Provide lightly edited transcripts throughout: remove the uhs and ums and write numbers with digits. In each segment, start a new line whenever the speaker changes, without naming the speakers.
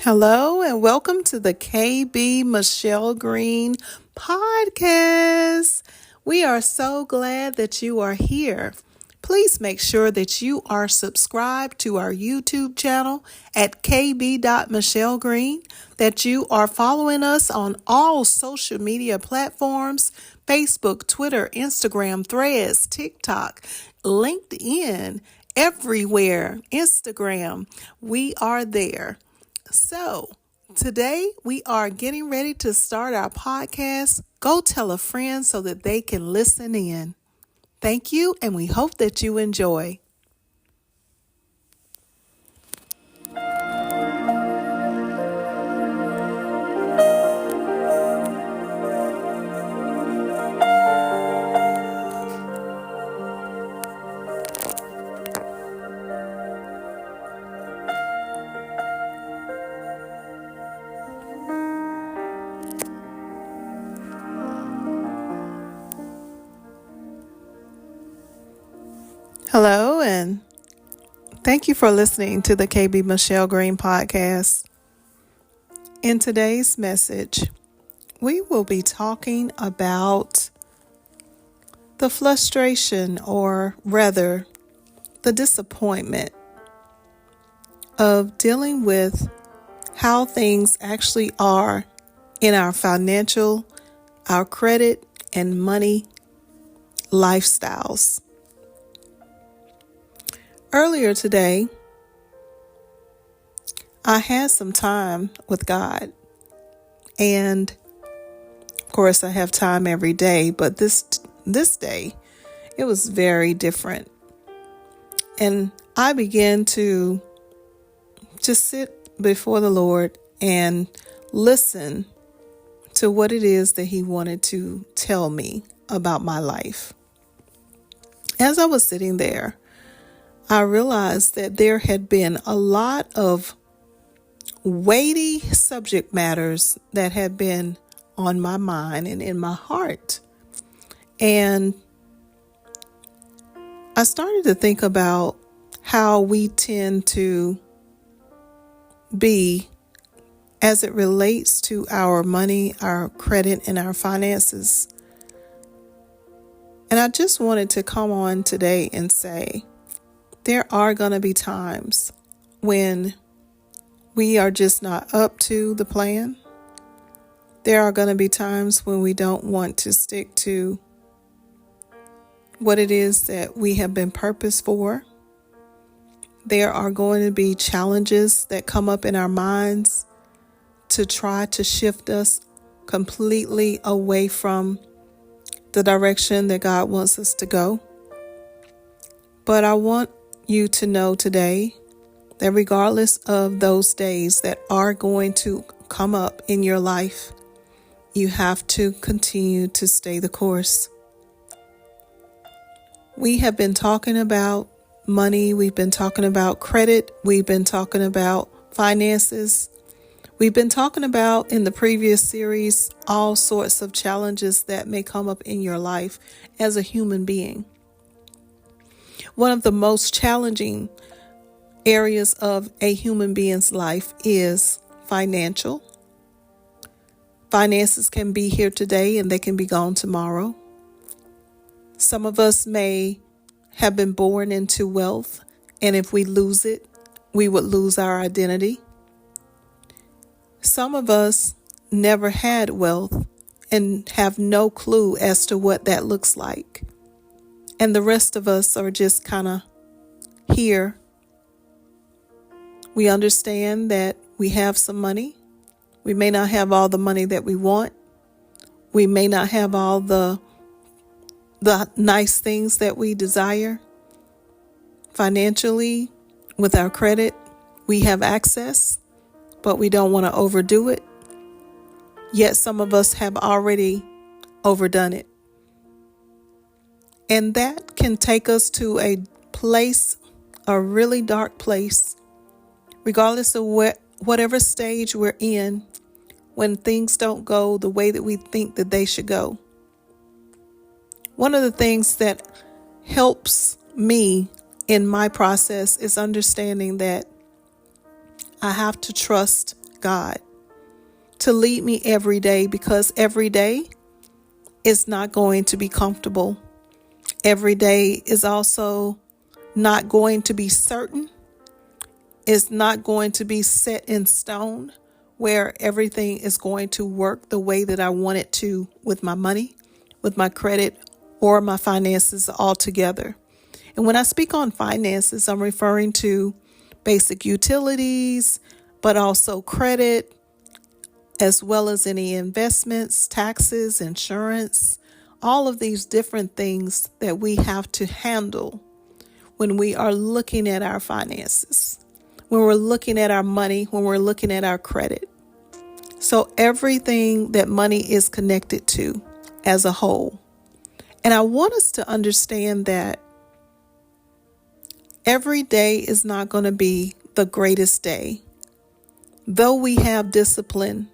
Hello and welcome to the KB Michelle Green podcast. We are so glad that you are here. Please make sure that you are subscribed to our YouTube channel at kb.michellegreen, that you are following us on all social media platforms, Facebook, Twitter, Instagram, Threads, TikTok, LinkedIn, everywhere, Instagram. We are there. So, today we are getting ready to start our podcast. Go tell a friend so that they can listen in. Thank you, and we hope that you enjoy. Hello, and thank you for listening to the KB Michelle Green podcast. In today's message, we will be talking about the frustration, or rather, the disappointment of dealing with how things actually are in our financial, our credit, and money lifestyles. Earlier today, I had some time with God, and of course I have time every day, but this day it was very different. And I began to just sit before the Lord and listen to what it is that He wanted to tell me about my life. As I was sitting there, I realized that there had been a lot of weighty subject matters that had been on my mind and in my heart. And I started to think about how we tend to be as it relates to our money, our credit, and our finances. And I just wanted to come on today and say, there are going to be times when we are just not up to the plan. There are going to be times when we don't want to stick to what it is that we have been purposed for. There are going to be challenges that come up in our minds to try to shift us completely away from the direction that God wants us to go. But I want you to know today that regardless of those days that are going to come up in your life, you have to continue to stay the course. We have been talking about money. We've been talking about credit. We've been talking about finances. We've been talking about in the previous series all sorts of challenges that may come up in your life as a human being. One of the most challenging areas of a human being's life is financial. Finances can be here today and they can be gone tomorrow. Some of us may have been born into wealth, and if we lose it, we would lose our identity. Some of us never had wealth and have no clue as to what that looks like. And the rest of us are just kind of here. We understand that we have some money. We may not have all the money that we want. We may not have all the nice things that we desire. Financially, with our credit, we have access, but we don't want to overdo it. Yet some of us have already overdone it. And that can take us to a place, a really dark place, regardless of whatever stage we're in, when things don't go the way that we think that they should go. One of the things that helps me in my process is understanding that I have to trust God to lead me every day, because every day is not going to be comfortable. Every day is also not going to be certain. It's not going to be set in stone where everything is going to work the way that I want it to with my money, with my credit, or my finances altogether. And when I speak on finances, I'm referring to basic utilities, but also credit, as well as any investments, taxes, insurance, all of these different things that we have to handle when we are looking at our finances, when we're looking at our money, when we're looking at our credit. So everything that money is connected to as a whole. And I want us to understand that every day is not going to be the greatest day. Though we have discipline,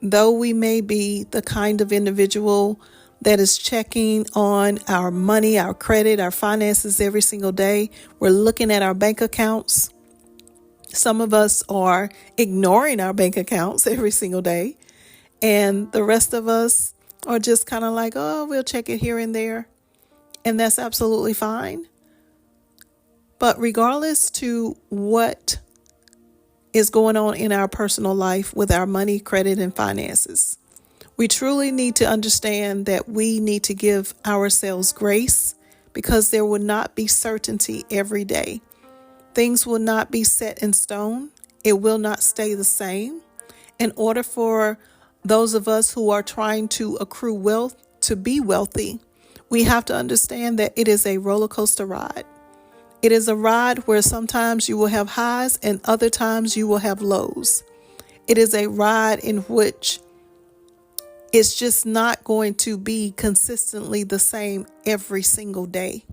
though we may be the kind of individual that is checking on our money, our credit, our finances every single day, we're looking at our bank accounts. Some of us are ignoring our bank accounts every single day. And the rest of us are just kind of like, oh, we'll check it here and there. And that's absolutely fine. But regardless to what is going on in our personal life with our money, credit, and finances, we truly need to understand that we need to give ourselves grace, because there will not be certainty every day. Things will not be set in stone. It will not stay the same. In order for those of us who are trying to accrue wealth to be wealthy, we have to understand that it is a roller coaster ride. It is a ride where sometimes you will have highs and other times you will have lows. It is a ride in which it's just not going to be consistently the same every single day.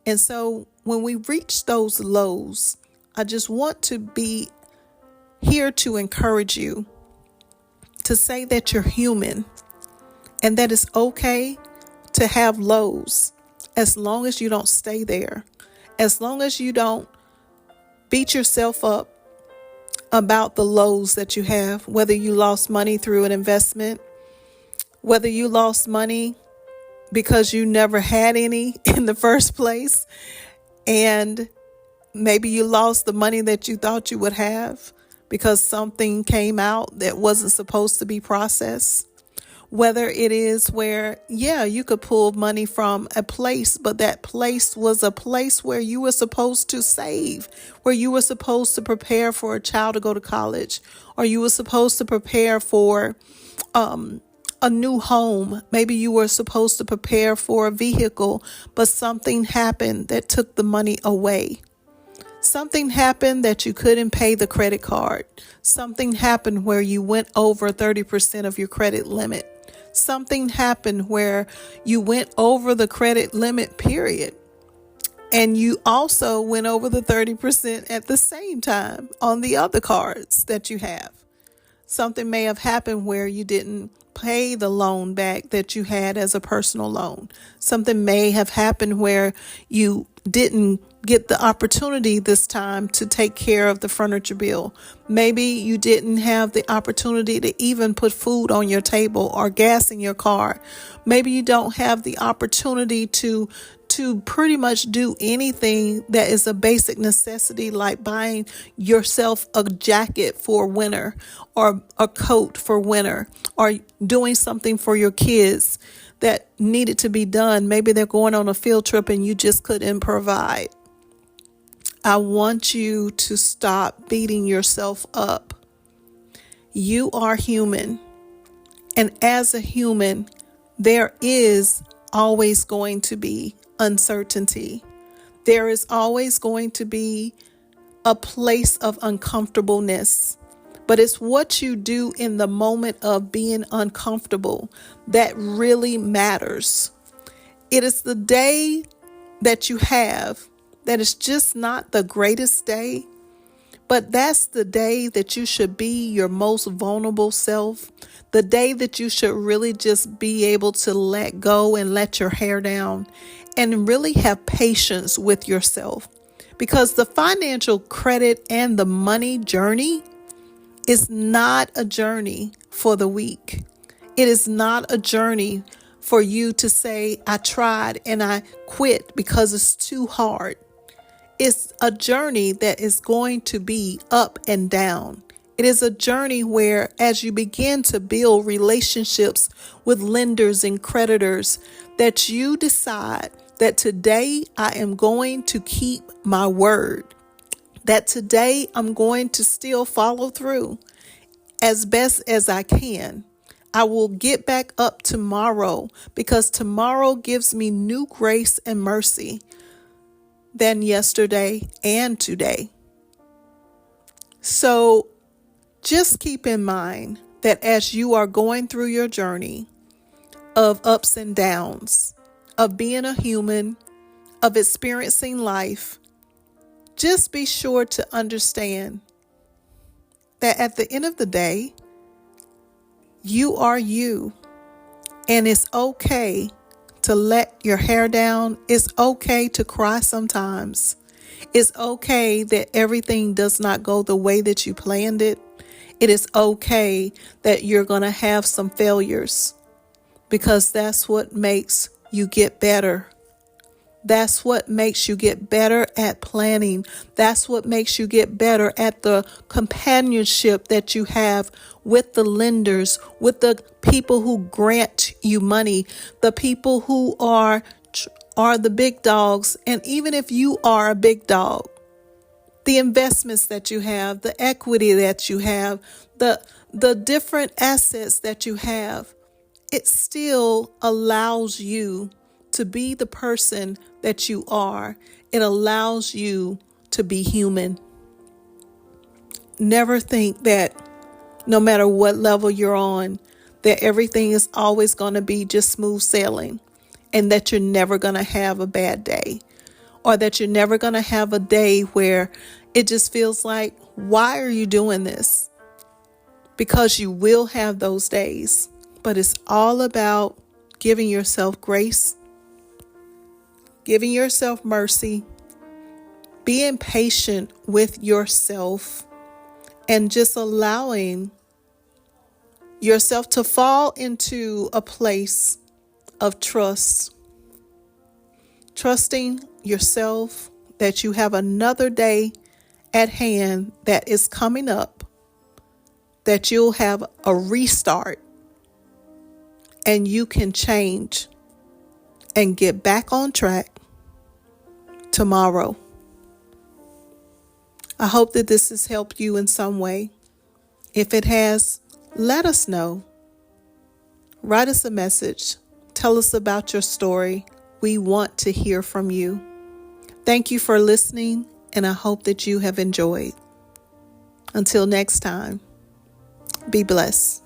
And so when we reach those lows, I just want to be here to encourage you to say that you're human and that it's okay to have lows, as long as you don't stay there, as long as you don't beat yourself up about the lows that you have, whether you lost money through an investment, whether you lost money because you never had any in the first place, and maybe you lost the money that you thought you would have because something came out that wasn't supposed to be processed. Whether it is where, you could pull money from a place, but that place was a place where you were supposed to save, where you were supposed to prepare for a child to go to college, or you were supposed to prepare for a new home. Maybe you were supposed to prepare for a vehicle, but something happened that took the money away. Something happened that you couldn't pay the credit card. Something happened where you went over 30% of your credit limit. Something happened where you went over the credit limit, period. And you also went over the 30% at the same time on the other cards that you have. Something may have happened where you didn't pay the loan back that you had as a personal loan. Something may have happened where you didn't get the opportunity this time to take care of the furniture bill. Maybe you didn't have the opportunity to even put food on your table or gas in your car. Maybe you don't have the opportunity to pretty much do anything that is a basic necessity, like buying yourself a jacket for winter or a coat for winter, or doing something for your kids that needed to be done. Maybe they're going on a field trip and you just couldn't provide. I want you to stop beating yourself up. You are human. And as a human, there is always going to be uncertainty. There is always going to be a place of uncomfortableness. But it's what you do in the moment of being uncomfortable that really matters. It is the day that you have that is just not the greatest day, but that's the day that you should be your most vulnerable self, the day that you should really just be able to let go and let your hair down and really have patience with yourself. Because the financial credit and the money journey is not a journey for the weak. It is not a journey for you to say, I tried and I quit because it's too hard. It's a journey that is going to be up and down. It is a journey where, as you begin to build relationships with lenders and creditors, that you decide that today I am going to keep my word, that today I'm going to still follow through as best as I can. I will get back up tomorrow because tomorrow gives me new grace and mercy than yesterday and today. So just keep in mind that as you are going through your journey of ups and downs, of being a human, of experiencing life, just be sure to understand that at the end of the day, you are you, and it's okay to let your hair down. It's okay to cry sometimes. It's okay that everything does not go the way that you planned it. It is okay that you're going to have some failures, because that's what makes you get better. That's what makes you get better at planning. That's what makes you get better at the companionship that you have with the lenders, with the people who grant you money, the people who are the big dogs. And even if you are a big dog, the investments that you have, the equity that you have, the different assets that you have, it still allows you to be the person that you are. It allows you to be human. Never think that no matter what level you're on, that everything is always going to be just smooth sailing, and that you're never going to have a bad day, or that you're never going to have a day where it just feels like, why are you doing this? Because you will have those days, but it's all about giving yourself grace, giving yourself mercy, being patient with yourself, and just allowing yourself to fall into a place of trust. Trusting yourself that you have another day at hand that is coming up, that you'll have a restart and you can change and get back on track tomorrow. I hope that this has helped you in some way. If it has, let us know. Write us a message. Tell us about your story. We want to hear from you. Thank you for listening, and I hope that you have enjoyed. Until next time, be blessed.